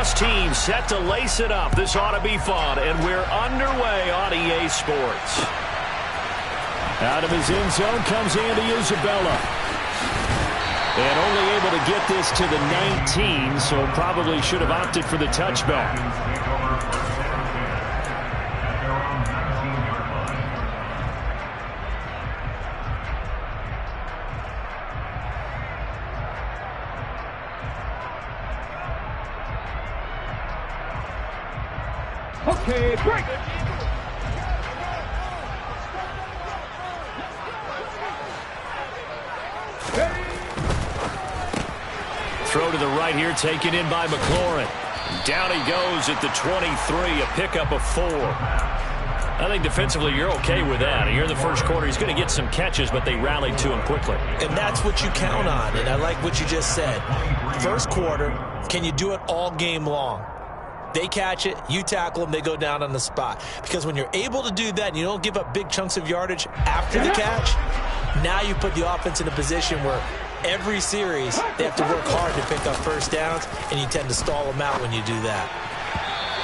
lacrosse team set to lace it up. This ought to be fun, and we're underway on EA Sports. Out of his end zone comes Andy Isabella. And only able to get this to the 19, so probably should have opted for the touchback. Okay, break. Throw to the right here, taken in by McLaurin. Down he goes at the 23, a pickup of 4. I think defensively you're okay with that. Here in the first quarter, he's going to get some catches, but they rallied to him quickly. And that's what you count on, and I like what you just said. First quarter, can you do it all game long? They catch it, you tackle them, they go down on the spot. Because when you're able to do that and you don't give up big chunks of yardage after the catch, now you put the offense in a position where every series they have to work hard to pick up first downs, and you tend to stall them out when you do that.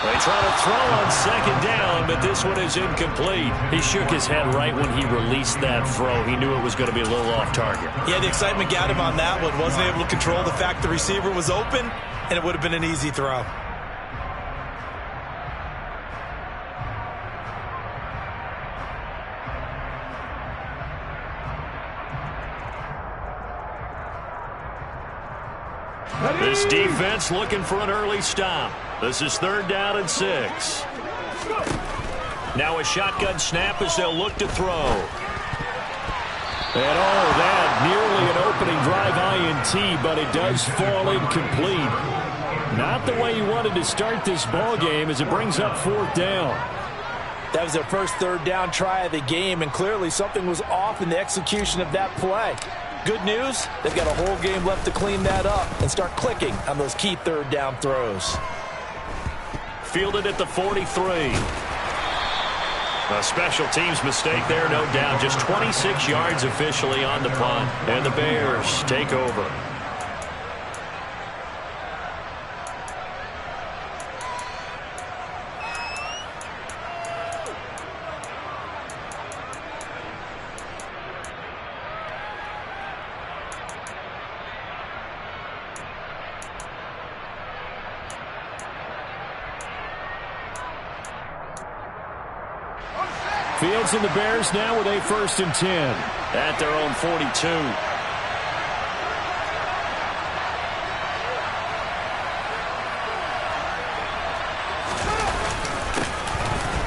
They try to throw on second down, but this one is incomplete. He shook his head right when he released that throw. He knew it was going to be a little off target. Yeah, the excitement got him on that one. Wasn't able to control the fact the receiver was open, and it would have been an easy throw. This defense looking for an early stop. This is 3rd down and 6. Now a shotgun snap as they'll look to throw. And that nearly an opening drive INT, but it does fall incomplete. Not the way you wanted to start this ball game as it brings up 4th down. That was their first 3rd down try of the game, and clearly something was off in the execution of that play. Good news, they've got a whole game left to clean that up and start clicking on those key 3rd down throws. Fielded at the 43. A special teams mistake there, no doubt. Just 26 yards officially on the punt, and the Bears take over. Fields and the Bears now with a 1st and 10 at their own 42.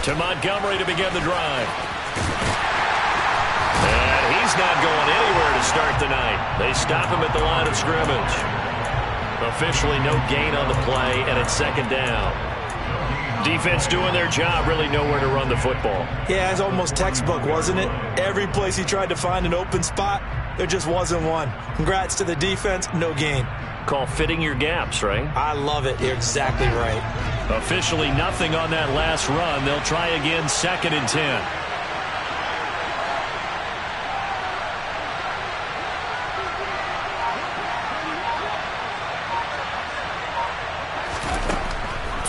To Montgomery to begin the drive. And he's not going anywhere to start the night. They stop him at the line of scrimmage. Officially no gain on the play, and it's 2nd down. Defense doing their job, really nowhere to run the football. Yeah, it's almost textbook, wasn't it? Every place he tried to find an open spot, there just wasn't one. Congrats to the defense, no gain. Call fitting your gaps, right? I love it. You're exactly right. Officially nothing on that last run. They'll try again, 2nd and 10.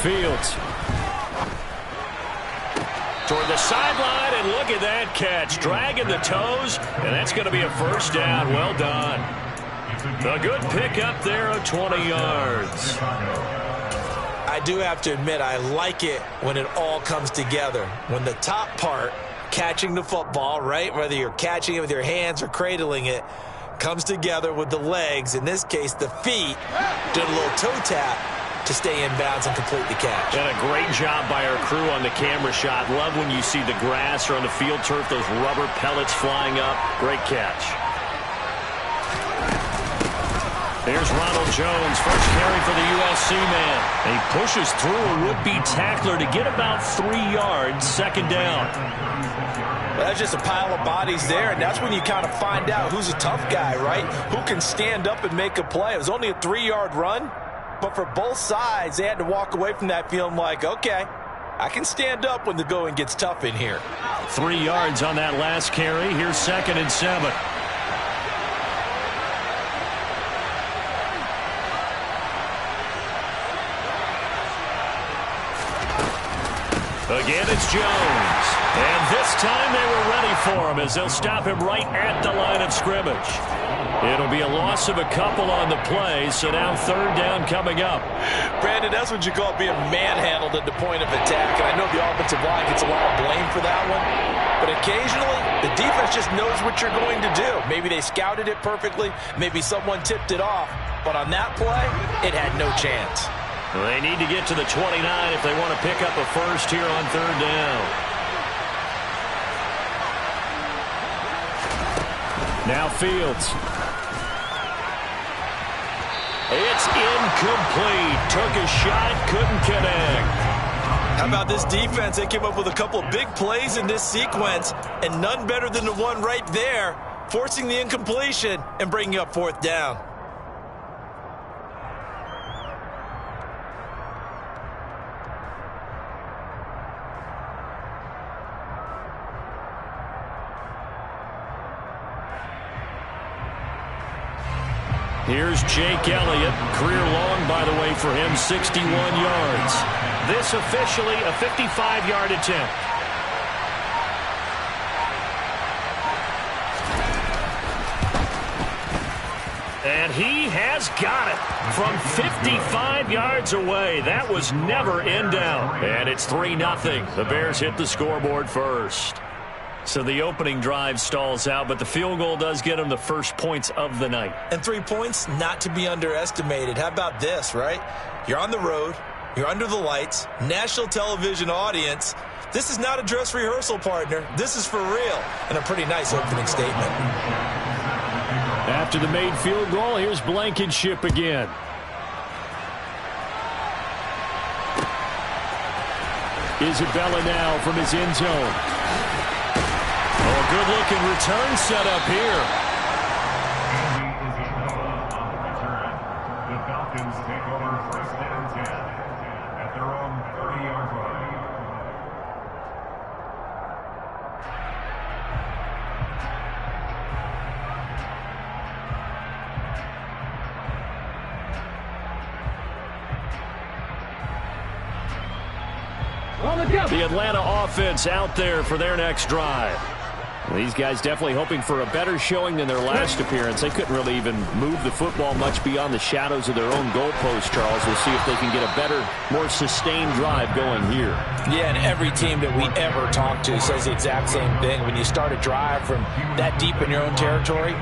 Fields. Toward the sideline, and look at that catch. Dragging the toes, and that's going to be a 1st down. Well done. A good pickup there of 20 yards. I do have to admit, I like it when it all comes together. When the top part, catching the football, right, whether you're catching it with your hands or cradling it, comes together with the legs, in this case the feet, did a little toe tap to stay in bounds and complete the catch. And a great job by our crew on the camera shot. Love when you see the grass or on the field turf, those rubber pellets flying up. Great catch. There's Ronald Jones, first carry for the USC man. And he pushes through a would-be tackler to get about 3 yards, 2nd down. Well, that's just a pile of bodies there, and that's when you kind of find out who's a tough guy, right? Who can stand up and make a play. It was only a 3-yard run. But for both sides, they had to walk away from that feeling like, okay, I can stand up when the going gets tough in here. 3 yards on that last carry. Here's 2nd and 7. Again, it's Jones. And this time they were ready for him as they'll stop him right at the line of scrimmage. It'll be a loss of a couple on the play, so now third down coming up. Brandon, that's what you call being manhandled at the point of attack, and I know the offensive line gets a lot of blame for that one, but occasionally the defense just knows what you're going to do. Maybe they scouted it perfectly, maybe someone tipped it off, but on that play, it had no chance. Well, they need to get to the 29 if they want to pick up a first here on third down. Now Fields. It's incomplete. Took a shot, couldn't connect. How about this defense? They came up with a couple of big plays in this sequence, and none better than the one right there, forcing the incompletion and bringing up fourth down. Here's Jake Elliott. Career long, by the way, for him, 61 yards. This officially a 55-yard attempt. And he has got it from 55 yards away. That was never in down. And it's 3-0. The Bears hit the scoreboard first. So the opening drive stalls out, but the field goal does get them the first points of the night. And 3 points, not to be underestimated. How about this, right? You're on the road. You're under the lights. National television audience. This is not a dress rehearsal, partner. This is for real. And a pretty nice opening statement. After the made field goal, here's Blankenship again. Isabella now from his end zone. Oh, good-looking return set up here. The Falcons take over first down 10 at their own 30-yard line. The Atlanta offense out there for their next drive. These guys definitely hoping for a better showing than their last appearance. They couldn't really even move the football much beyond the shadows of their own goalpost, Charles. We'll see if they can get a better, more sustained drive going here. Yeah, and every team that we ever talk to says the exact same thing. When you start a drive from that deep in your own territory,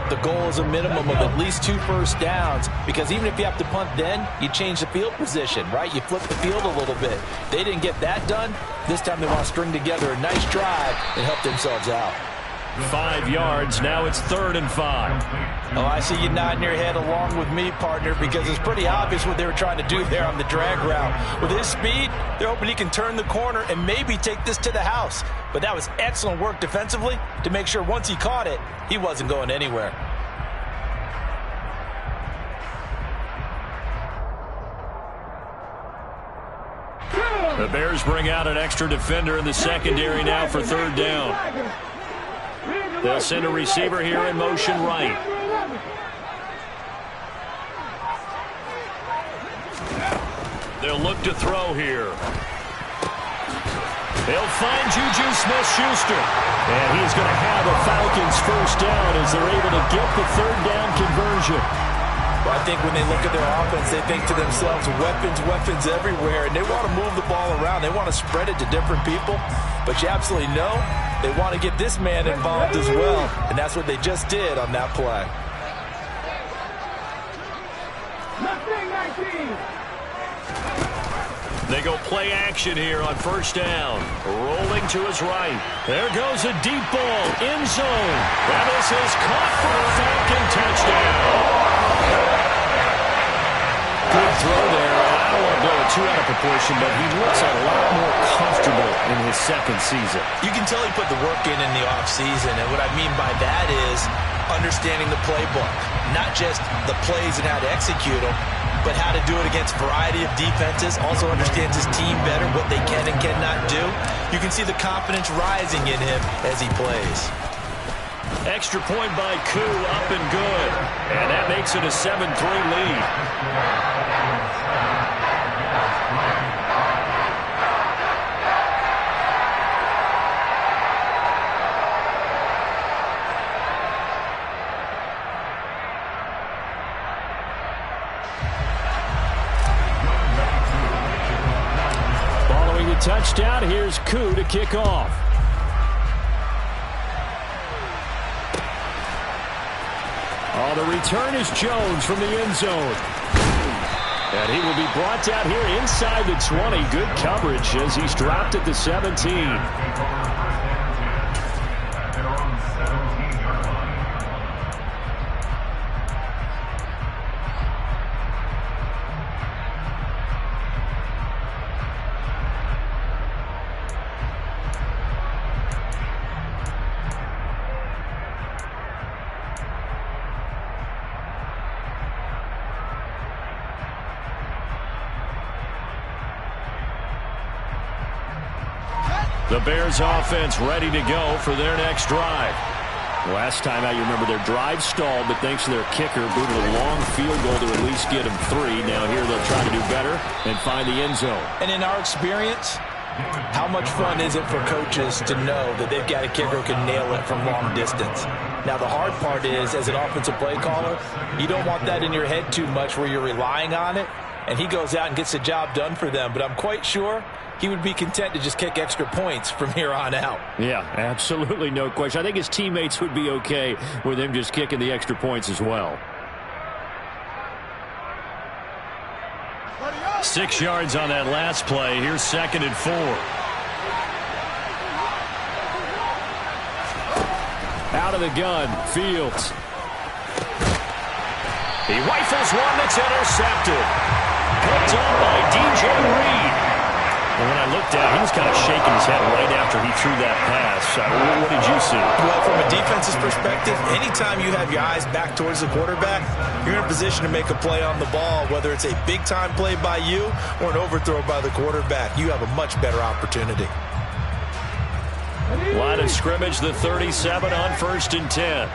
the goal is a minimum of at least 2 first downs, because even if you have to punt then, you change the field position, right? You flip the field a little bit. They didn't get that done. This time they want to string together a nice drive and help themselves out. 5 yards. Now it's 3rd and 5. Oh, I see you nodding your head along with me, partner, because it's pretty obvious what they were trying to do there on the drag route. With his speed, they're hoping he can turn the corner and maybe take this to the house. But that was excellent work defensively to make sure once he caught it, he wasn't going anywhere. The Bears bring out an extra defender in the secondary now for 3rd down. They'll send a receiver here in motion right. They'll look to throw here. They'll find Juju Smith-Schuster. And he's going to have a Falcons first down as they're able to get the 3rd down conversion. Well, I think when they look at their offense, they think to themselves, weapons everywhere, and they want to move the ball around. They want to spread it to different people, but you absolutely know they want to get this man involved as well, and that's what they just did on that play. They go play action here on first down. Rolling to his right. There goes a deep ball, end zone. That is his caught for a Falcon touchdown. Good throw there. I don't want to blow it too out of proportion, but he looks a lot more comfortable in his second season. You can tell he put the work in the offseason, and what I mean by that is understanding the playbook. Not just the plays and how to execute them, but how to do it against a variety of defenses. Also understands his team better, what they can and cannot do. You can see the confidence rising in him as he plays. Extra point by Koo, up and good. And that makes it a 7-3 lead. touchdown. Here's Koo to kick off. Oh, the return is Jones from the end zone. And he will be brought down here inside the 20. Good coverage as he's dropped at the 17. The Bears offense ready to go for their next drive. Last time out, you remember their drive stalled, but thanks to their kicker, booted a long field goal to at least get them 3. Now here they'll try to do better and find the end zone. And in our experience, how much fun is it for coaches to know that they've got a kicker who can nail it from long distance? Now, the hard part is, as an offensive play caller, you don't want that in your head too much where you're relying on it, and he goes out and gets the job done for them. But I'm quite sure he would be content to just kick extra points from here on out. Yeah, absolutely no question. I think his teammates would be okay with him just kicking the extra points as well. 6 yards on that last play. Here's 2nd and 4. Out of the gun, Fields. He rifles one that's intercepted. Picked up by DJ Reed. And when I looked at, he was kind of shaking his head right after he threw that pass. What did you see? Well, from a defense's perspective, anytime you have your eyes back towards the quarterback, you're in a position to make a play on the ball, whether it's a big-time play by you or an overthrow by the quarterback. You have a much better opportunity. Line of scrimmage, the 37 on 1st and 10.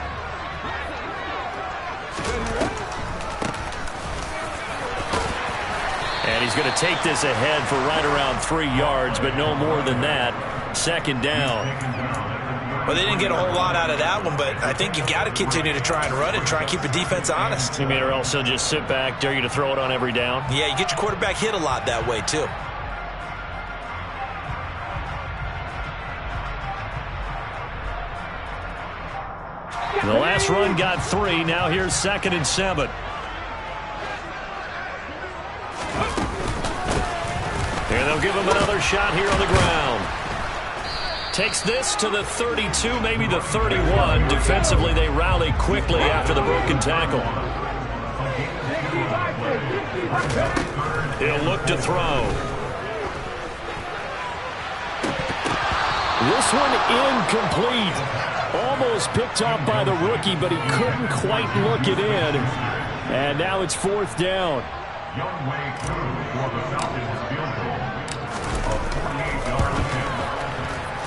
And he's going to take this ahead for right around 3 yards, but no more than that. 2nd down. Well, they didn't get a whole lot out of that one, but I think you've got to continue to try and run it, try and keep the defense honest. You mean, or else they'll just sit back, dare you to throw it on every down? Yeah, you get your quarterback hit a lot that way, too. The last run got 3. Now here's 2nd and 7. And they'll give him another shot here on the ground. Takes this to the 32, maybe the 31. Defensively, they rally quickly after the broken tackle. He'll look to throw. This one incomplete. Almost picked off by the rookie, but he couldn't quite look it in. And now it's 4th down. Young Wei Koo for the Falcons field goal of 48 yards.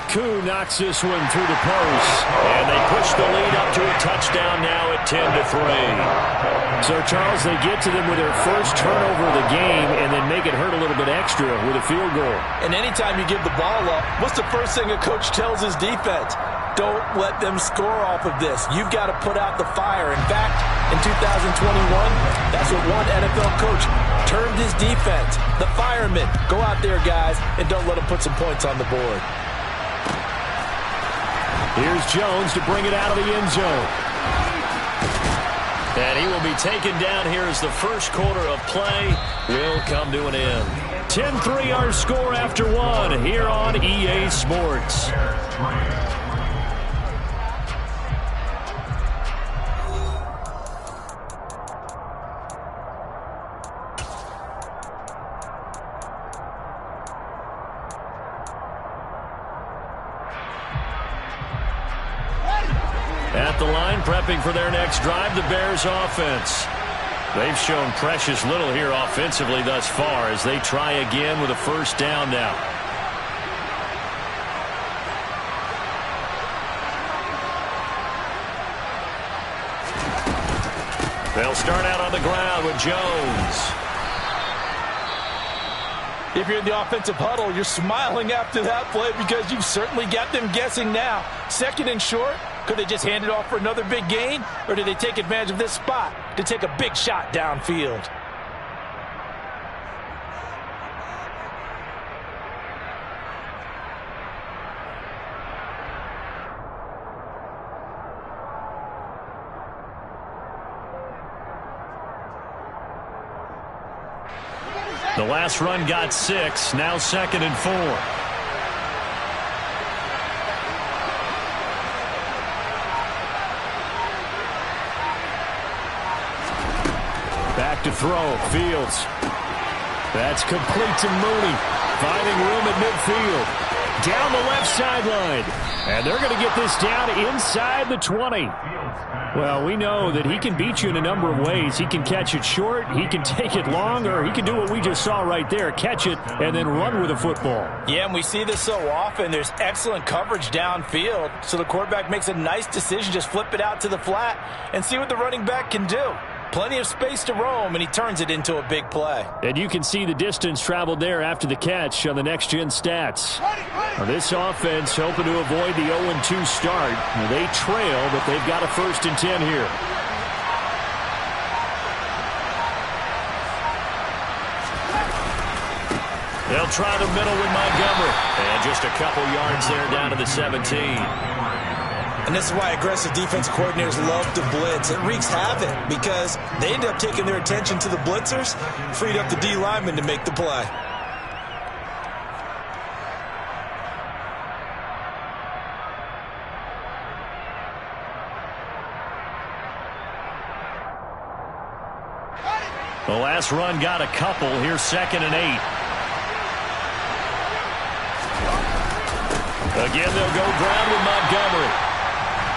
Koo knocks this one through the post, and they push the lead up to a touchdown now at 10-3. So, Charles, they get to them with their first turnover of the game and then make it hurt a little bit extra with a field goal. And anytime you give the ball up, what's the first thing a coach tells his defense? Don't let them score off of this. You've got to put out the fire. In fact, in 2021, that's what one NFL coach termed his defense. The firemen. Go out there, guys, and don't let them put some points on the board. Here's Jones to bring it out of the end zone. And he will be taken down here as the first quarter of play will come to an end. 10-3 our score after 1 here on EA Sports. At the line, prepping for their next drive, the Bears offense. They've shown precious little here offensively thus far as they try again with a first down now. They'll start out on the ground with Jones. If you're in the offensive huddle, you're smiling after that play because you've certainly got them guessing now. 2nd and short. Could they just hand it off for another big gain? Or do they take advantage of this spot to take a big shot downfield? The last run got 6. Now 2nd and 4. Back to throw. Fields. That's complete to Mooney. Finding room at midfield. Down the left sideline. And they're going to get this down inside the 20. Well, we know that he can beat you in a number of ways. He can catch it short, he can take it long, or he can do what we just saw right there, catch it and then run with the football. Yeah, and we see this so often. There's excellent coverage downfield, so the quarterback makes a nice decision, just flip it out to the flat and see what the running back can do. Plenty of space to roam, and he turns it into a big play. And you can see the distance traveled there after the catch on the next-gen stats. Now, this offense hoping to avoid the 0-2 start. Now, they trail, but they've got a 1st and 10 here. They'll try the middle with Montgomery. And just a couple yards there down to the 17. And this is why aggressive defense coordinators love to blitz. It wreaks havoc because they end up taking their attention to the blitzers, freed up the D lineman to make the play. The last run got a couple. Here's 2nd and 8. Again, they'll go ground with Montgomery.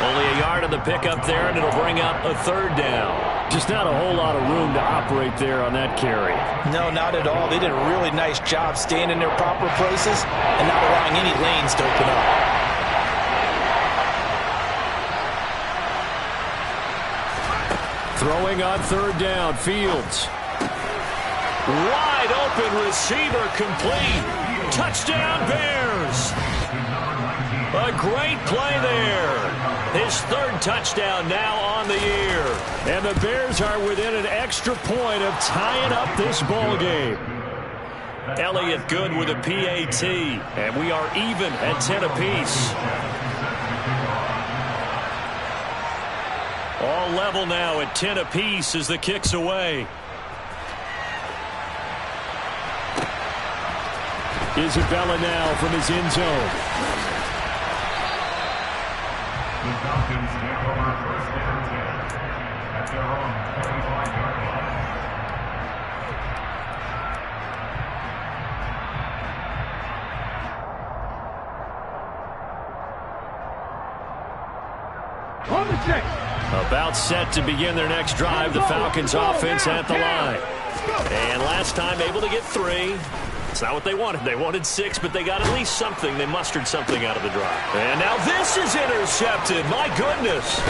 Only a yard of the pickup there, and it'll bring up a 3rd down. Just not a whole lot of room to operate there on that carry. No, not at all. They did a really nice job staying in their proper places and not allowing any lanes to open up. Throwing on 3rd down, Fields. Wide open receiver complete. Touchdown Bears. A great play there. His 3rd touchdown now on the year. And the Bears are within an extra point of tying up this ball game. Elliott good with a PAT. And we are even at 10 apiece. All level now at 10 apiece as the kick's away. Isabella now from his end zone. The Falcons take over 1st and 10 at their own 25-yard line. On the check. About set to begin their next drive. The Falcons offense at the line. And last time able to get 3. It's not what they wanted. They wanted 6, but they got at least something. They mustered something out of the drive. And now this is intercepted. My goodness.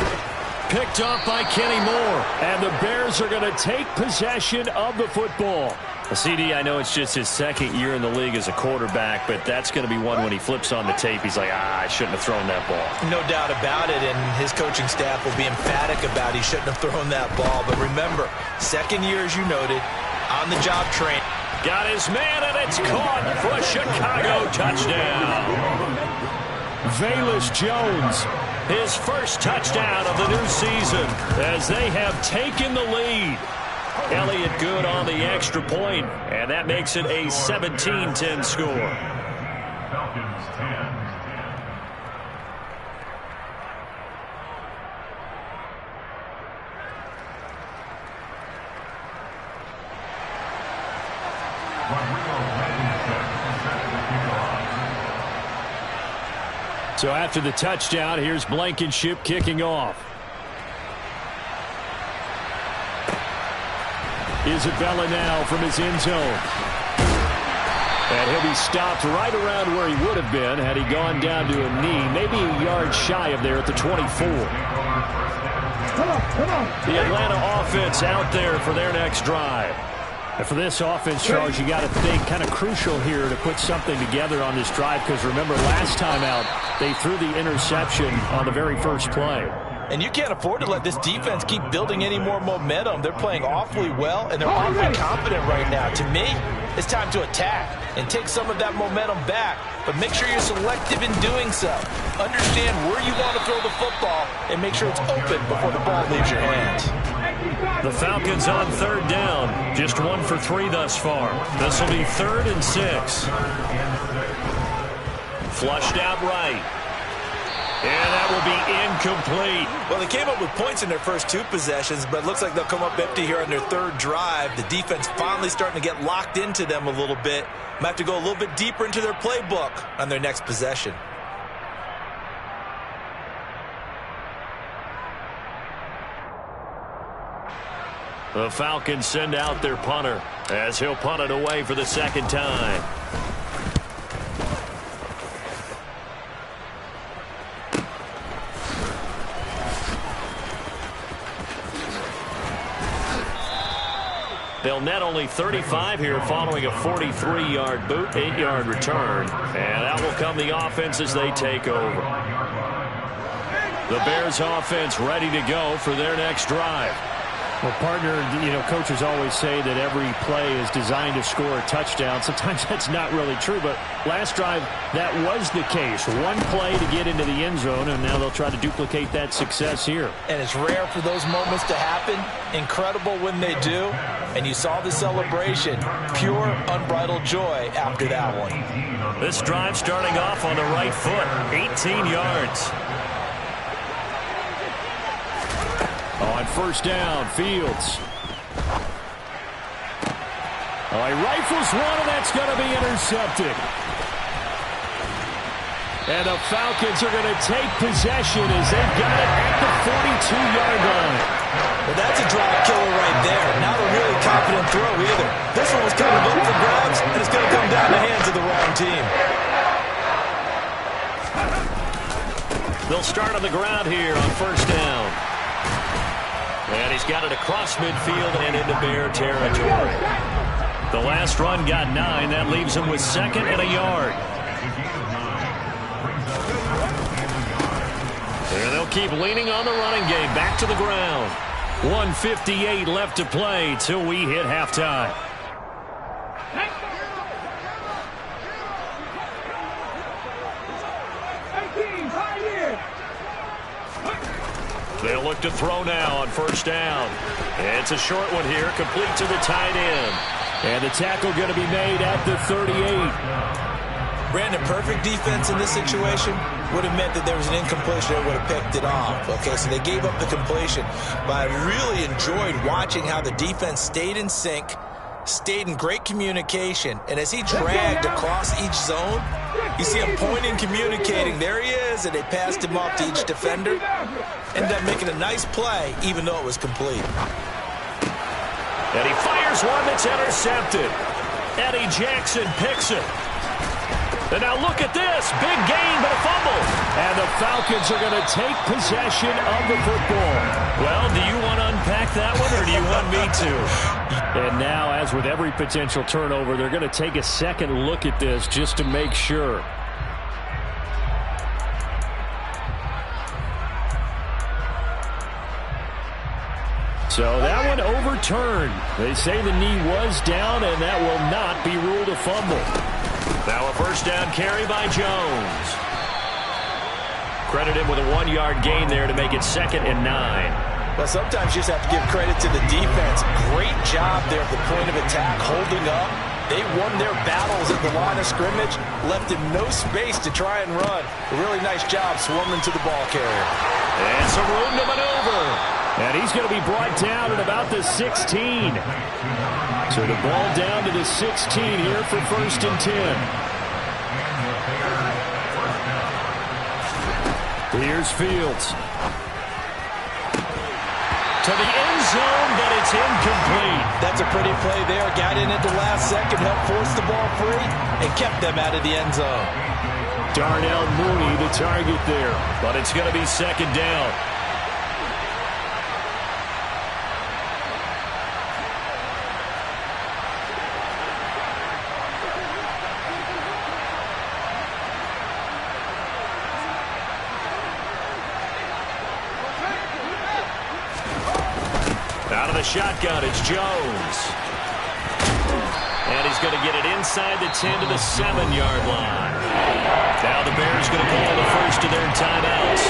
Picked off by Kenny Moore. And the Bears are going to take possession of the football. CD, I know it's just his 2nd year in the league as a quarterback, but that's going to be one when he flips on the tape. He's like, I shouldn't have thrown that ball. No doubt about it, and his coaching staff will be emphatic about he shouldn't have thrown that ball. But remember, 2nd year, as you noted, on-the-job training. Got his man, and it's caught for a Chicago touchdown. Velus Jones, his 1st touchdown of the new season as they have taken the lead. Elliott good on the extra point, and that makes it a 17-10 score. Falcons 10. So after the touchdown, here's Blankenship kicking off. Isabella now from his end zone. And he'll be stopped right around where he would have been had he gone down to a knee, maybe a yard shy of there at the 24. The Atlanta offense out there for their next drive. And for this offense, Charles, you got to think kind of crucial here to put something together on this drive, because remember last time out they threw the interception on the very first play. And you can't afford to let this defense keep building any more momentum. They're playing awfully well, and they're awfully confident right now. To me, it's time to attack and take some of that momentum back, but make sure you're selective in doing so. Understand where you want to throw the football and make sure it's open before the ball leaves your hands. The Falcons on third down. Just 1 for 3 thus far. This will be 3rd and 6. Flushed out right. And that will be incomplete. Well, they came up with points in their first 2 possessions, but it looks like they'll come up empty here on their 3rd drive. The defense finally starting to get locked into them a little bit. Might have to go a little bit deeper into their playbook on their next possession. The Falcons send out their punter as he'll punt it away for the 2nd time. They'll net only 35 here following a 43-yard boot, 8-yard return. And that will come the offense as they take over. The Bears offense ready to go for their next drive. Well, partner, coaches always say that every play is designed to score a touchdown. Sometimes that's not really true, but last drive, that was the case. One play to get into the end zone, and now they'll try to duplicate that success here. And it's rare for those moments to happen. Incredible when they do. And you saw the celebration. Pure, unbridled joy after that one. This drive starting off on the right foot, 18 yards. On first down, Fields. Oh, he rifles one, and that's going to be intercepted. And the Falcons are going to take possession as they've got it at the 42-yard line. Well, that's a drive killer right there. Not a really confident throw either. This one was kind of up for grabs, and it's going to come down the hands of the wrong team. They'll start on the ground here on first down. And he's got it across midfield and into Bear territory. The last run got 9. That leaves him with 2nd and a yard. And they'll keep leaning on the running game. Back to the ground. 1:58 left to play till we hit halftime. They'll look to throw now on first down. It's a short one here, complete to the tight end. And the tackle going to be made at the 38. Brandon, perfect defense in this situation would have meant that there was an incompletion that would have picked it off. Okay, so they gave up the completion. But I really enjoyed watching how the defense stayed in sync, stayed in great communication, and as he dragged across each zone, you see him pointing, communicating. There he is, and they passed him off to each defender. Ended up making a nice play, even though it was complete. And he fires one that's intercepted. Eddie Jackson picks it. And now look at this. Big gain, but a fumble. And the Falcons are going to take possession of the football. Well, do you want to unpack that one, or do you want me to? And now, as with every potential turnover, they're going to take a second look at this just to make sure. So that one overturned. They say the knee was down, and that will not be ruled a fumble. Now a first down carry by Jones. Credited with a 1-yard gain there to make it 2nd and 9. Well, sometimes you just have to give credit to the defense. Great job there at the point of attack, holding up. They won their battles at the line of scrimmage, left him no space to try and run. A really nice job swarming to the ball carrier. And some room to maneuver. And he's going to be brought down at about the 16. So the ball down to the 16 here for 1st and 10. Here's Fields. To the end zone, but it's incomplete. That's a pretty play there. Got in at the last second, helped force the ball free, and kept them out of the end zone. Darnell Mooney, the target there. But it's going to be 2nd down. Out of the shotgun, it's Jones. And he's going to get it inside the 10 to the 7-yard line. Now the Bears going to call the first of their timeouts,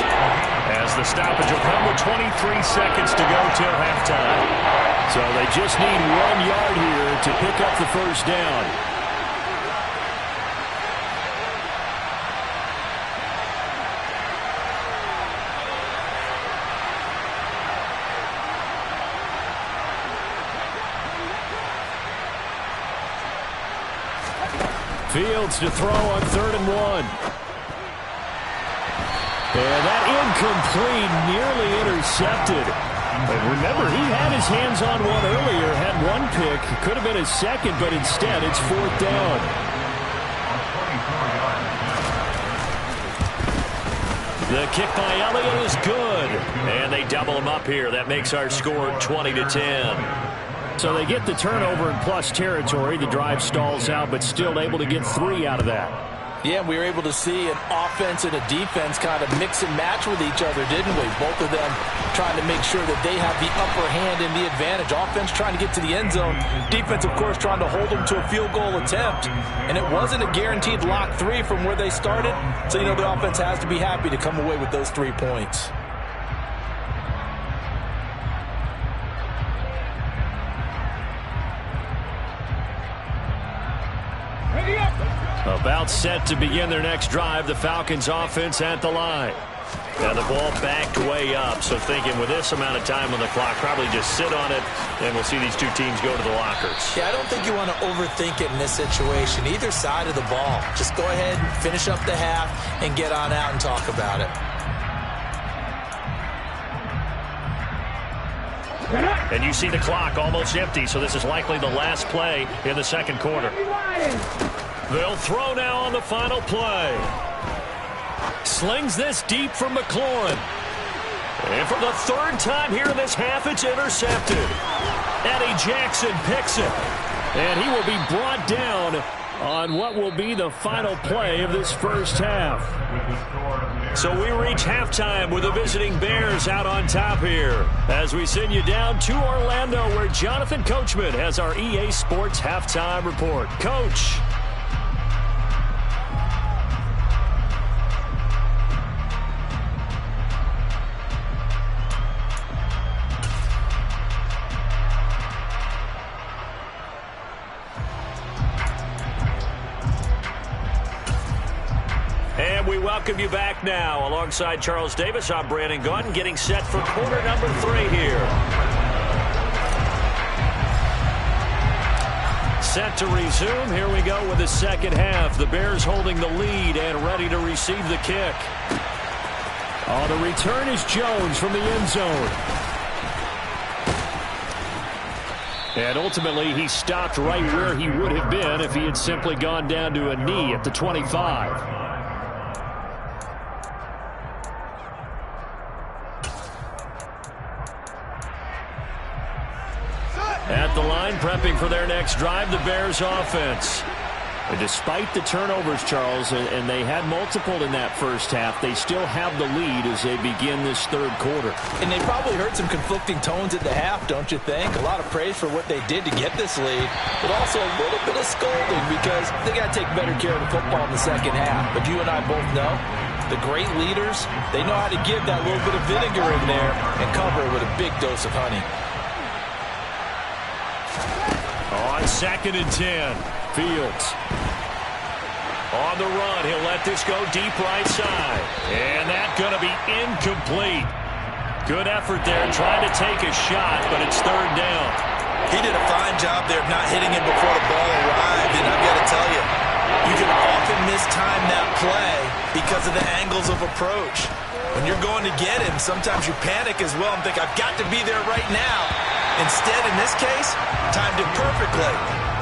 as the stoppage will come with 23 seconds to go till halftime. So they just need 1 yard here to pick up the first down. Fields to throw on 3rd and 1. And that incomplete, nearly intercepted. But remember, he had his hands on one earlier, had one pick. Could have been his second, but instead it's 4th down. The kick by Elliott is good. And they double him up here. That makes our score 20-10. So they get the turnover in plus territory. The drive stalls out, but still able to get 3 out of that. Yeah, we were able to see an offense and a defense kind of mix and match with each other, didn't we? Both of them trying to make sure that they have the upper hand and the advantage. Offense trying to get to the end zone. Defense, of course, trying to hold them to a field goal attempt. And it wasn't a guaranteed lock 3 from where they started. So, you know, the offense has to be happy to come away with those 3 points. About set to begin their next drive, the Falcons offense at the line. And the ball backed way up, so thinking with this amount of time on the clock, probably just sit on it, and we'll see these two teams go to the lockers. Yeah, I don't think you want to overthink it in this situation. Either side of the ball. Just go ahead and finish up the half and get on out and talk about it. And you see the clock almost empty, so this is likely the last play in the second quarter. They'll throw now on the final play. Slings this deep from McLaurin. And for the 3rd time here in this half, it's intercepted. Eddie Jackson picks it. And he will be brought down on what will be the final play of this first half. So we reach halftime with the visiting Bears out on top here, as we send you down to Orlando, where Jonathan Coachman has our EA Sports halftime report. Coach. And we welcome you back now. Alongside Charles Davis, I'm Brandon Gaudin, getting set for quarter number 3 here. Set to resume. Here we go with the second half. The Bears holding the lead and ready to receive the kick. Oh, the return is Jones from the end zone. And ultimately, he stopped right where he would have been if he had simply gone down to a knee at the 25. At the line, prepping for their next drive, the Bears offense. And despite the turnovers, Charles, and they had multiple in that first half, they still have the lead as they begin this third quarter. And they probably heard some conflicting tones at the half, don't you think? A lot of praise for what they did to get this lead, but also a little bit of scolding because they got to take better care of the football in the second half. But you and I both know the great leaders, they know how to give that little bit of vinegar in there and cover it with a big dose of honey. On 2nd and 10, Fields. On the run, he'll let this go deep right side. And that's going to be incomplete. Good effort there, trying to take a shot, but it's 3rd down. He did a fine job there of not hitting him before the ball arrived, and I've got to tell you, you can often mistime that play because of the angles of approach. When you're going to get him, sometimes you panic as well and think, I've got to be there right now. Instead, in this case, timed it perfectly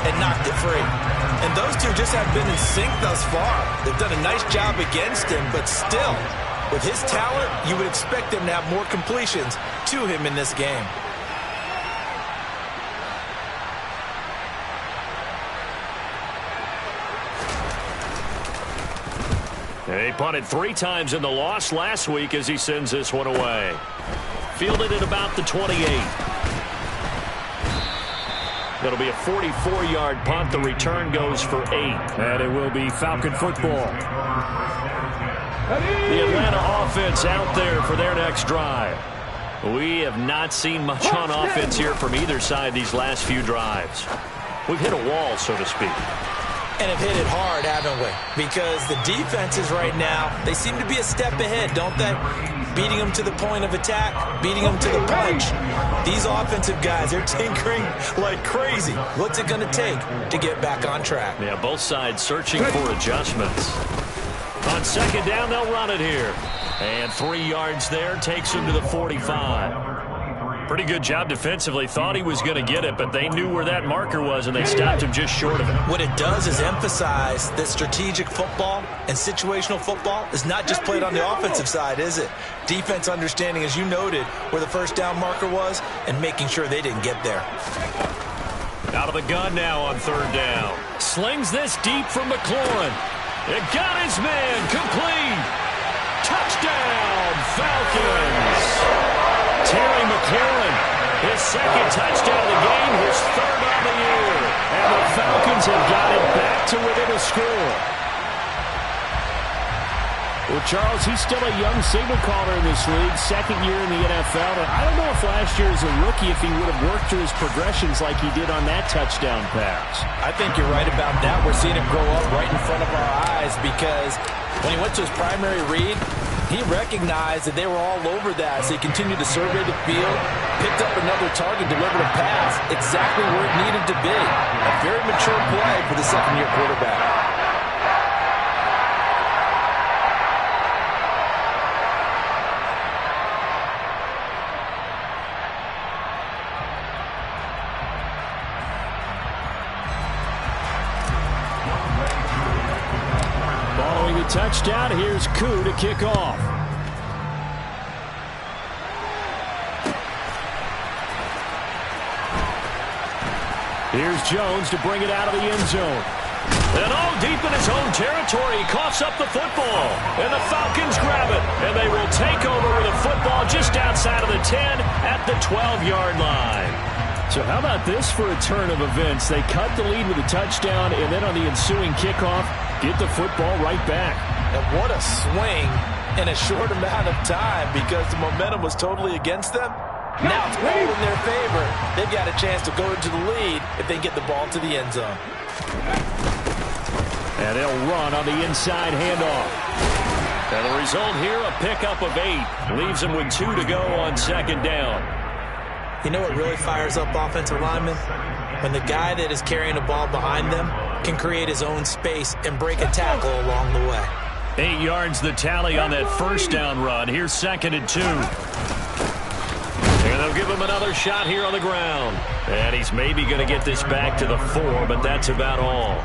and knocked it free. And those two just have been in sync thus far. They've done a nice job against him, but still, with his talent, you would expect him to have more completions to him in this game. He punted 3 times in the loss last week as he sends this one away. Fielded at about the 28. It'll be a 44-yard punt. The return goes for 8. And it will be Falcon football. The Atlanta offense out there for their next drive. We have not seen much on offense here from either side these last few drives. We've hit a wall, so to speak. And have hit it hard, haven't we? Because the defenses right now, they seem to be a step ahead, don't they? Beating them to the point of attack, beating them to the punch. These offensive guys, they're tinkering like crazy. What's it going to take to get back on track? Yeah, both sides searching for adjustments. On second down, they'll run it here. And 3 yards there takes him to the 45. Pretty good job defensively. Thought he was going to get it, but they knew where that marker was, and they stopped him just short of it. What it does is emphasize that strategic football and situational football is not just played on the offensive side, is it? Defense understanding, as you noted, where the first down marker was and making sure they didn't get there. Out of the gun now on third down. Slings this deep from McLaurin. It got his man complete. Touchdown, Falcons. Terry McLaurin, his second touchdown of the game, his third on the year. And the Falcons have got it back to within a score. Well, Charles, he's still a young signal caller in this league, second year in the NFL. I don't know if last year as a rookie, if he would have worked through his progressions like he did on that touchdown pass. I think you're right about that. We're seeing him grow up right in front of our eyes because when he went to his primary read, he recognized that they were all over that, so he continued to survey the field, picked up another target, delivered a pass exactly where it needed to be. A very mature play for the second-year quarterback. Following the touchdown, here's Koo to kick off. Here's Jones to bring it out of the end zone. And all deep in his own territory, he coughs up the football. And the Falcons grab it. And they will take over with a football just outside of the 10 at the 12-yard line. So how about this for a turn of events? They cut the lead with a touchdown, and then on the ensuing kickoff, get the football right back. And what a swing in a short amount of time because the momentum was totally against them. Now it's all in their favor. They've got a chance to go into the lead if they get the ball to the end zone. And they'll run on the inside handoff. And the result here, a pickup of 8. Leaves them with 2 to go on second down. You know what really fires up offensive linemen? When the guy that is carrying the ball behind them can create his own space and break a tackle along the way. 8 yards the tally on that first down run. Here's second and 2. And they'll give him another shot here on the ground. And he's maybe going to get this back to the 4, but that's about all.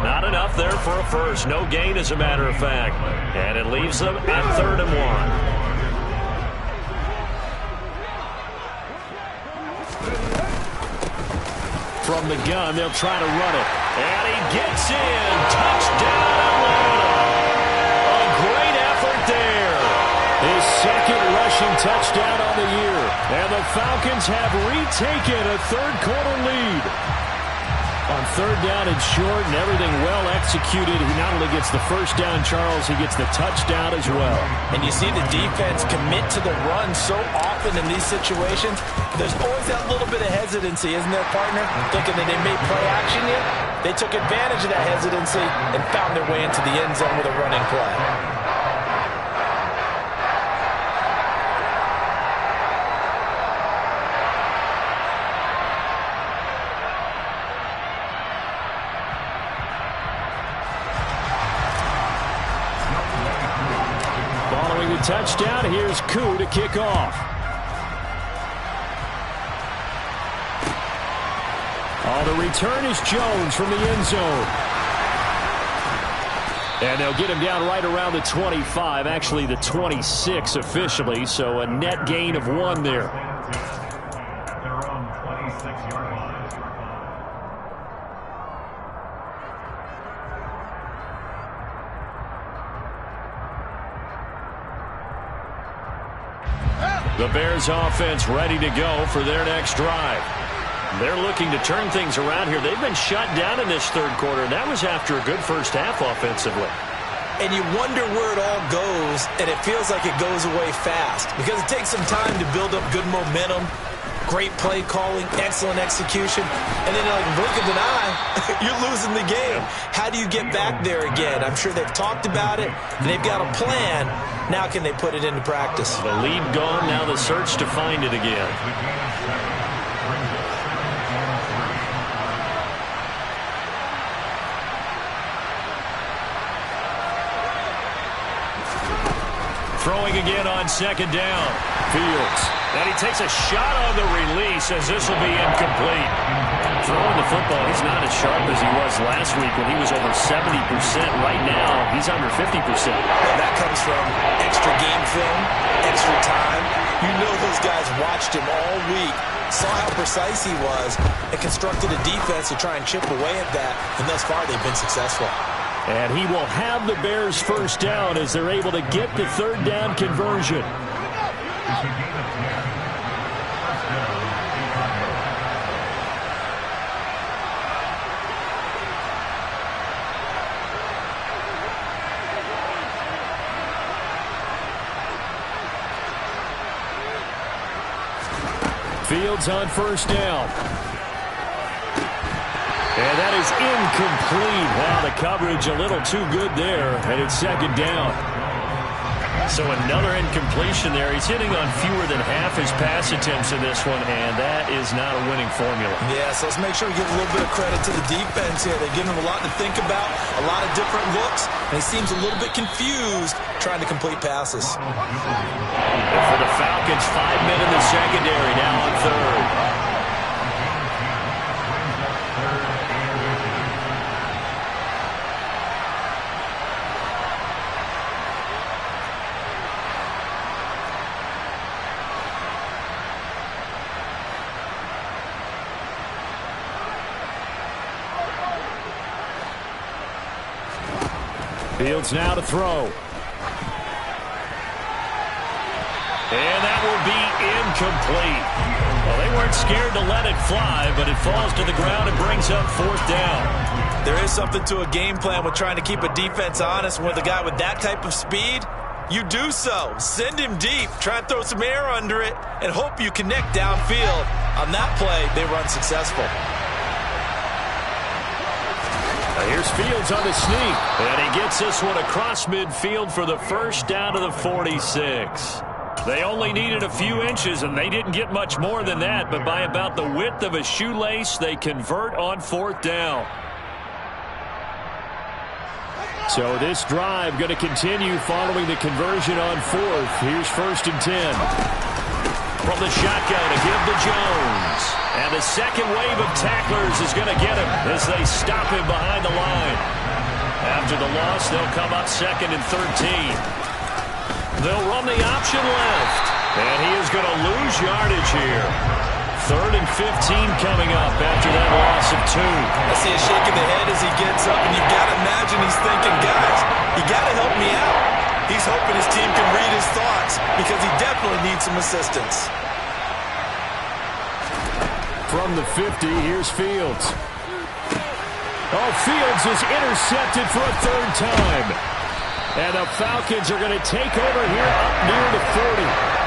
Not enough there for a first. No gain, as a matter of fact. And it leaves them at 3rd and 1. From the gun, they'll try to run it. And he gets in. Touchdown, Atlanta. A great effort there. His second rushing touchdown on the year. And the Falcons have retaken a third-quarter lead. On third down and short and everything well executed, he not only gets the first down, Charles, he gets the touchdown as well. And you see the defense commit to the run so often in these situations. There's always that little bit of hesitancy, isn't there, partner? Thinking that they may play action here. They took advantage of that hesitancy and found their way into the end zone with a running play. Touchdown. Here's Koo to kick off. The return is Jones from the end zone. And they'll get him down right around the 25, actually the 26 officially, so a net gain of 1 there. They're on 26-yard line. The Bears offense ready to go for their next drive. They're looking to turn things around here. They've been shut down in this third quarter, and that was after a good first half offensively. And you wonder where it all goes, and it feels like it goes away fast because it takes some time to build up good momentum, great play calling, excellent execution, and then like blink of an eye, you're losing the game. How do you get back there again? I'm sure they've talked about it, and they've got a plan. Now can they put it into practice? The lead gone, now the search to find it again. Throwing again on second down. Fields. And he takes a shot on the release as this will be incomplete. Throwing the football, he's not as sharp as he was last week when he was over 70%. Right now, he's under 50%. Well, that comes from extra game film, extra time. You know those guys watched him all week, saw how precise he was, and constructed a defense to try and chip away at that. And thus far, they've been successful. And he will have the Bears first down as they're able to get the third down conversion. Fields on first down. And that is incomplete. Wow, the coverage a little too good there, and it's second down. So another incompletion there. He's hitting on fewer than half his pass attempts in this one, and that is not a winning formula. Yeah, so let's make sure we give a little bit of credit to the defense here. They're giving him a lot to think about, a lot of different looks, and he seems a little bit confused trying to complete passes. And for the Falcons, 5 men in the secondary, now on third. Fields now to throw. And that will be incomplete. Well, they weren't scared to let it fly, but it falls to the ground and brings up fourth down. There is something to a game plan with trying to keep a defense honest. With a guy with that type of speed, you do so. Send him deep. Try and throw some air under it and hope you connect downfield. On that play, they run successful. Here's Fields on the sneak, and he gets this one across midfield for the first down to the 46. They only needed a few inches, and they didn't get much more than that, but by about the width of a shoelace, they convert on fourth down. So this drive going to continue following the conversion on fourth. Here's 1st and 10. From the shotgun to give to Jones. And the second wave of tacklers is going to get him as they stop him behind the line. After the loss, they'll come up 2nd and 13. They'll run the option left. And he is going to lose yardage here. 3rd and 15 coming up after that loss of 2. I see a shake of the head as he gets up, and you've got to imagine he's thinking, guys, you got to help me out. He's hoping his team can read his thoughts because he definitely needs some assistance. From the 50, here's Fields. Oh, Fields is intercepted for a 3rd time. And the Falcons are going to take over here up near the 40.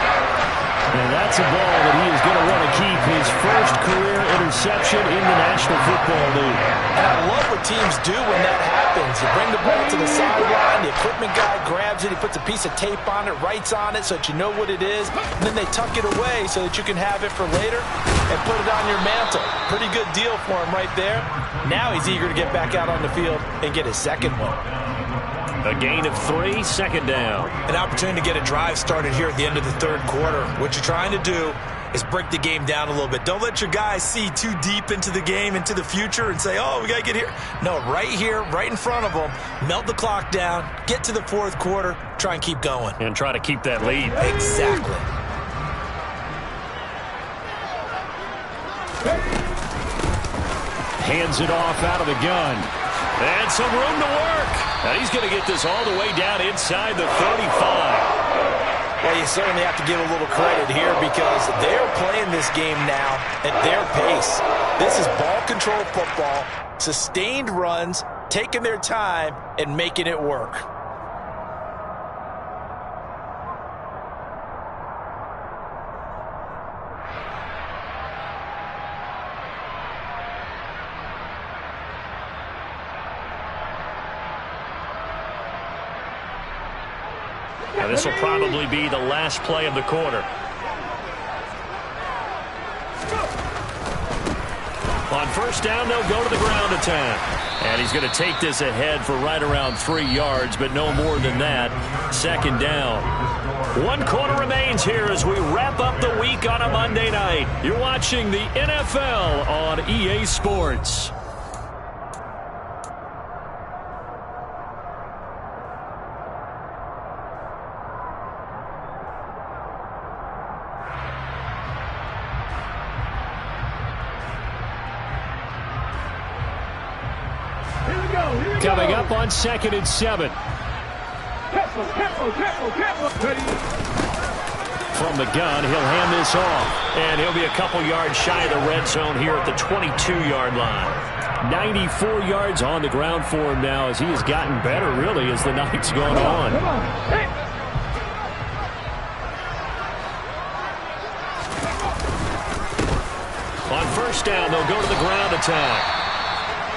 And that's a ball that he is going to want to keep, his first career interception in the National Football League. And I love what teams do when that happens. You bring the ball to the sideline, the equipment guy grabs it, he puts a piece of tape on it, writes on it so that you know what it is, and then they tuck it away so that you can have it for later and put it on your mantle. Pretty good deal for him right there. Now he's eager to get back out on the field and get his second one. A gain of 3, 2nd down. An opportunity to get a drive started here at the end of the 3rd quarter. What you're trying to do is break the game down a little bit. Don't let your guys see too deep into the game, into the future, and say, oh, we got to get here. No, right here, right in front of them, melt the clock down, get to the 4th quarter, try and keep going. And try to keep that lead. Exactly. Hands it off out of the gun. And some room to work. And he's going to get this all the way down inside the 35. Well, you certainly have to give a little credit here because they're playing this game now at their pace. This is ball control football, sustained runs, taking their time, and making it work. Now this will probably be the last play of the quarter. On first down, they'll go to the ground attack. And he's going to take this ahead for right around 3 yards, but no more than that. Second down. 1 quarter remains here as we wrap up the week on a Monday night. You're watching the NFL on EA Sports. Coming up on 2nd and 7. From the gun, he'll hand this off. And he'll be a couple yards shy of the red zone here at the 22-yard line. 94 yards on the ground for him now as he has gotten better, really, as the night's gone on. On first down, they'll go to the ground attack.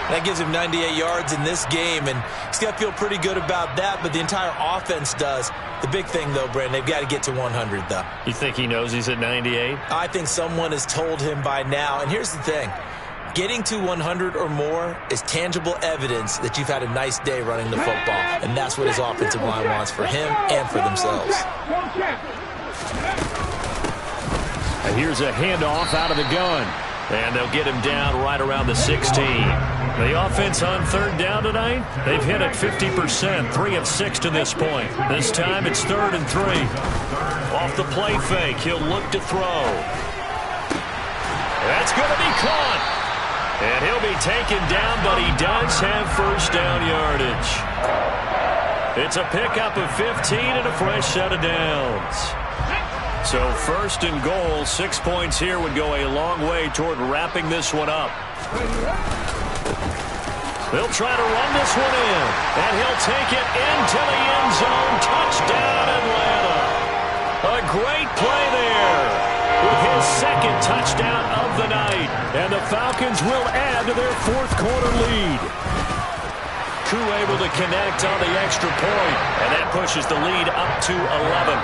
That gives him 98 yards in this game, and he's got to feel pretty good about that, but the entire offense does. The big thing, though, Brandon, they've got to get to 100, though. You think he knows he's at 98? I think someone has told him by now, and here's the thing. Getting to 100 or more is tangible evidence that you've had a nice day running the football, and that's what his offensive line wants for him and for themselves. And here's a handoff out of the gun. And they'll get him down right around the 16. The offense on third down tonight, they've hit it 50%, 3 of 6 to this point. This time it's 3rd and 3. Off the play fake, he'll look to throw. That's going to be caught. And he'll be taken down, but he does have first down yardage. It's a pickup of 15 and a fresh set of downs. So 1st and goal, 6 points here would go a long way toward wrapping this one up. They'll try to run this one in, and he'll take it into the end zone. Touchdown, Atlanta. A great play there with his 2nd touchdown of the night. And the Falcons will add to their 4th quarter lead. Koo able to connect on the extra point, and that pushes the lead up to 11.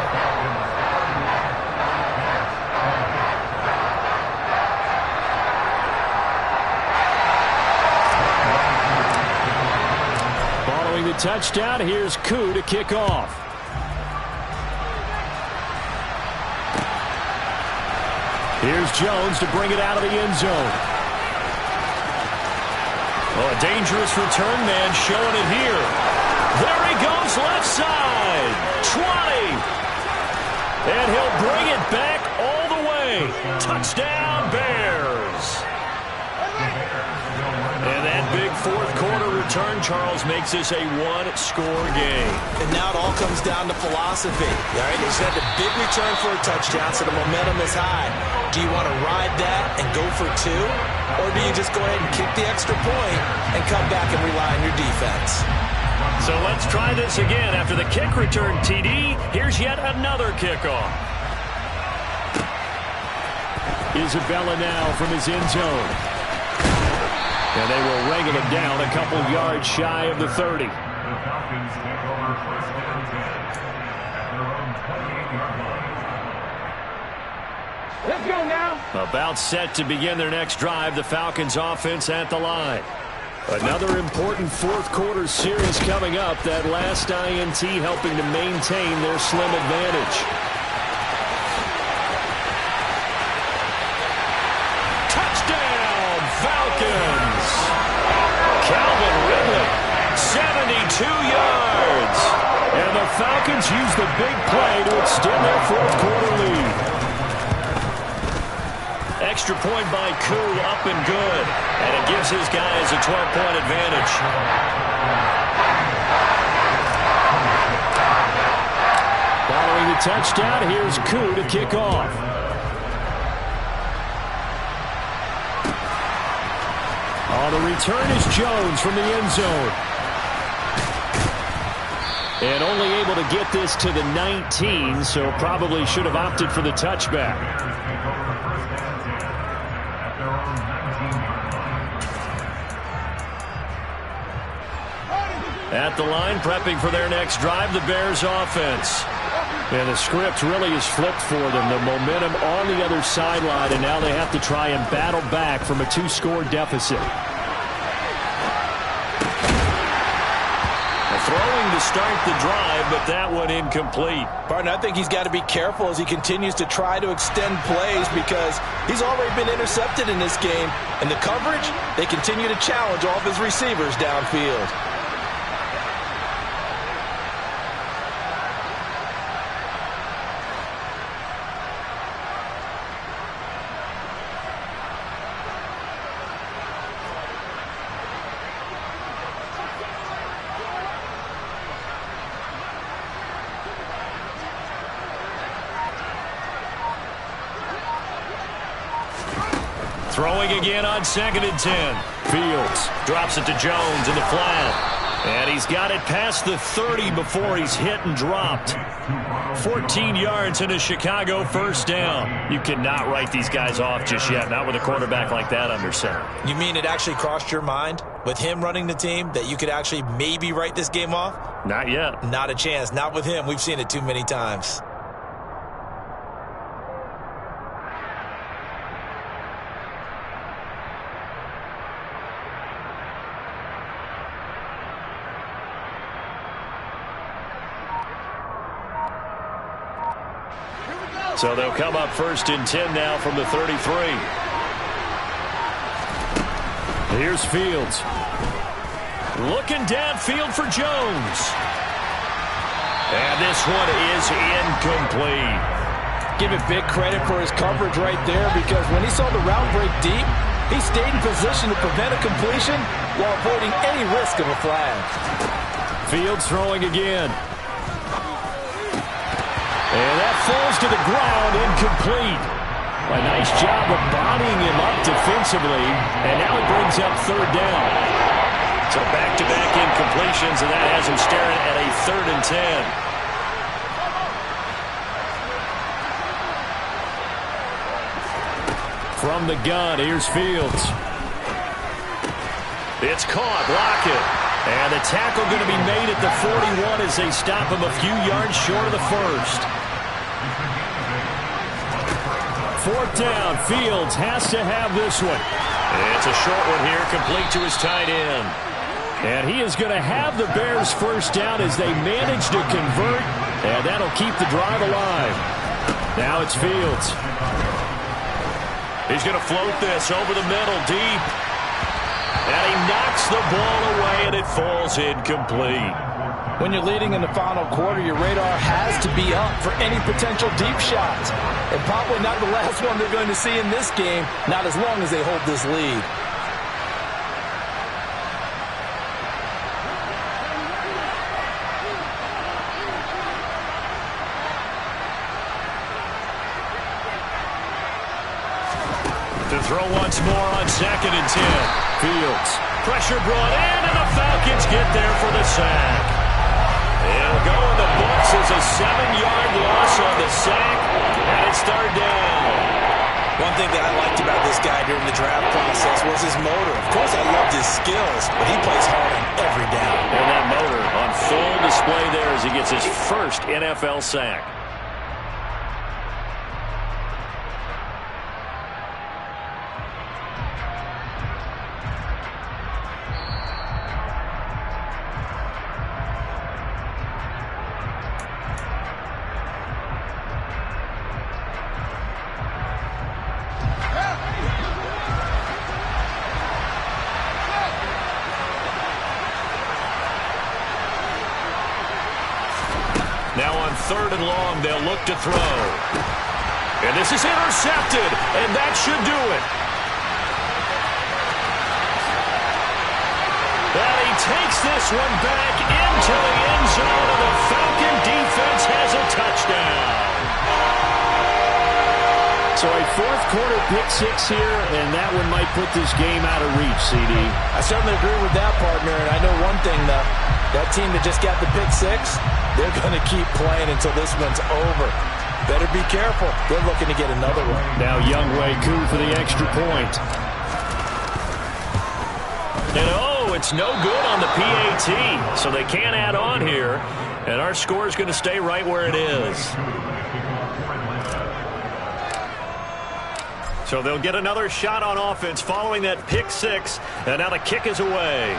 The touchdown. Here's Koo to kick off. Here's Jones to bring it out of the end zone. Oh, a dangerous return man showing it here. There he goes, left side. 20. And he'll bring it back all the way. Touchdown, Bears. And that big 4th quarter return, Charles, makes this a 1-score game. And now it all comes down to philosophy. All right, they just had a big return for a touchdown, so the momentum is high. Do you want to ride that and go for 2? Or do you just go ahead and kick the extra point and come back and rely on your defense? So let's try this again. After the kick return, TD, here's yet another kickoff. Isabella now from his end zone. And they will wrangle him down a couple yards shy of the 30. The Falcons take over 1st and 10 at their own 28-yard line. Let's go now. About set to begin their next drive, the Falcons offense at the line. Another important 4th quarter series coming up. That last INT helping to maintain their slim advantage. Touchdown, Falcons! Calvin Ridley, 72 yards. And the Falcons use the big play to extend their 4th quarter lead. Extra point by Koo, up and good. And it gives his guys a 12-point advantage. Following the touchdown. Here's Koo to kick off. On the return is Jones from the end zone. And only able to get this to the 19, so probably should have opted for the touchback. At the line, prepping for their next drive, the Bears offense. And the script really is flipped for them. The momentum on the other sideline, and now they have to try and battle back from a 2-score deficit. Throwing to start the drive, but that one incomplete. Partner, I think he's got to be careful as he continues to try to extend plays because he's already been intercepted in this game. And the coverage, they continue to challenge all of his receivers downfield. Throwing again on 2nd and 10. Fields drops it to Jones in the flat. And he's got it past the 30 before he's hit and dropped. 14 yards and a Chicago first down. You cannot write these guys off just yet, not with a quarterback like that under center. You mean it actually crossed your mind with him running the team that you could actually maybe write this game off? Not yet. Not a chance. Not with him. We've seen it too many times. So they'll come up 1st and 10 now from the 33. Here's Fields. Looking downfield for Jones. And this one is incomplete. Give it big credit for his coverage right there because when he saw the route break deep, he stayed in position to prevent a completion while avoiding any risk of a flag. Fields throwing again. And that falls to the ground, incomplete. A nice job of bodying him up defensively, and now it brings up 3rd down. So back-to-back incompletions, and that has him staring at a 3rd and 10. From the gun, here's Fields. It's caught, block it. And the tackle going to be made at the 41 as they stop him a few yards short of the first. 4th down, Fields has to have this one. It's a short one here, complete to his tight end. And he is going to have the Bears first down as they manage to convert, and that'll keep the drive alive. Now it's Fields. He's going to float this over the middle, deep. And he knocks the ball away, and it falls incomplete. When you're leading in the final quarter, your radar has to be up for any potential deep shots. And probably not the last one they're going to see in this game, not as long as they hold this lead. To throw once more on 2nd and 10. Fields. Pressure brought in, and the Falcons get there for the sack. It'll go in the books as a 7-yard loss on the sack, and it's 3rd down. One thing that I liked about this guy during the draft process was his motor. Of course, I loved his skills, but he plays hard on every down. And that motor on full display there as he gets his first NFL sack. Now on 3rd and long, they'll look to throw. And this is intercepted, and that should do it. And he takes this one back into the end zone, and the Falcon defense has a touchdown. So a fourth quarter pick six here, and that one might put this game out of reach, CD. I certainly agree with that, partner. And I know one thing, though. That team that just got the pick six, they're going to keep playing until this one's over. Better be careful. They're looking to get another one. Now Younghoe Koo for the extra point. And it's no good on the PAT, so they can't add on here. And our score is going to stay right where it is. So they'll get another shot on offense following that pick six. And now the kick is away.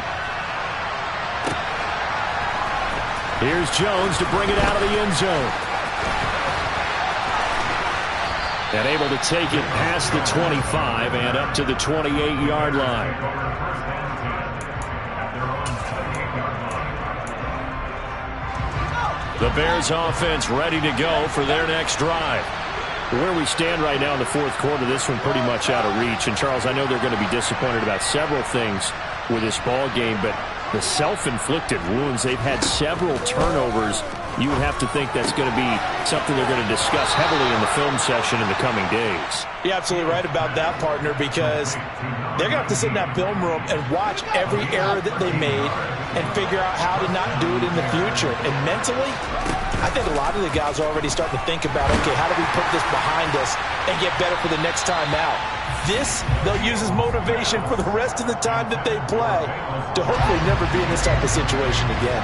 Here's Jones to bring it out of the end zone. And able to take it past the 25 and up to the 28-yard line. The Bears offense ready to go for their next drive. Where we stand right now in the fourth quarter, this one pretty much out of reach. And, Charles, I know they're going to be disappointed about several things with this ball game, but the self-inflicted wounds, they've had several turnovers. You would have to think that's going to be something they're going to discuss heavily in the film session in the coming days. You're absolutely right about that, partner, because they're going to have to sit in that film room and watch every error that they made and figure out how to not do it in the future. And mentally, I think a lot of the guys are already starting to think about, okay, how do we put this behind us and get better for the next time out? This, they'll use as motivation for the rest of the time that they play to hopefully never be in this type of situation again.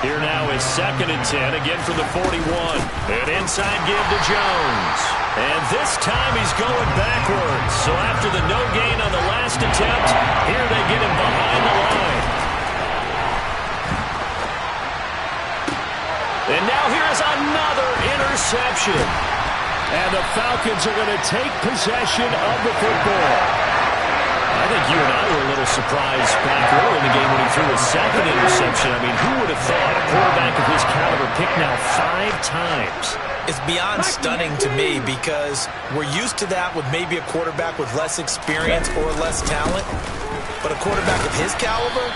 Here now is 2nd and 10, again from the 41. An inside give to Jones. And this time he's going backwards. So after the no gain on the last attempt, here they get him behind the line. And now here's another interception. And the Falcons are going to take possession of the football. I think you and I were a little surprised back early in the game when he threw his second interception. I mean, who would have thought a quarterback of his caliber picked now 5 times? It's beyond stunning to me because we're used to that with maybe a quarterback with less experience or less talent. But a quarterback of his caliber,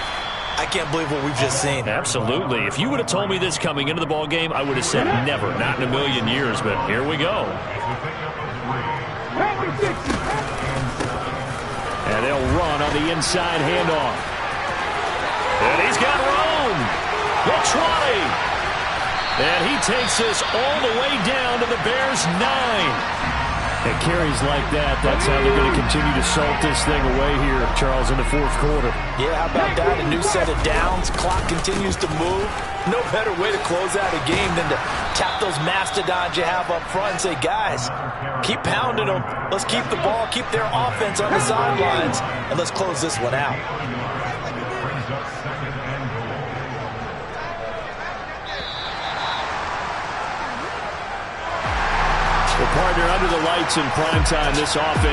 I can't believe what we've just seen. Absolutely. If you would have told me this coming into the ball game, I would have said never, not in a million years. But here we go. And they'll run on the inside handoff. And he's got room. The 20. And he takes this all the way down to the Bears' 9. It carries like that. That's how they're going to continue to salt this thing away here, Charles, in the fourth quarter. Yeah, how about that? A new set of downs. Clock continues to move. No better way to close out a game than to tap those mastodons you have up front and say, guys, keep pounding them. Let's keep the ball, keep their offense on the sidelines, and let's close this one out. Well, partner, under the lights in prime time, this offense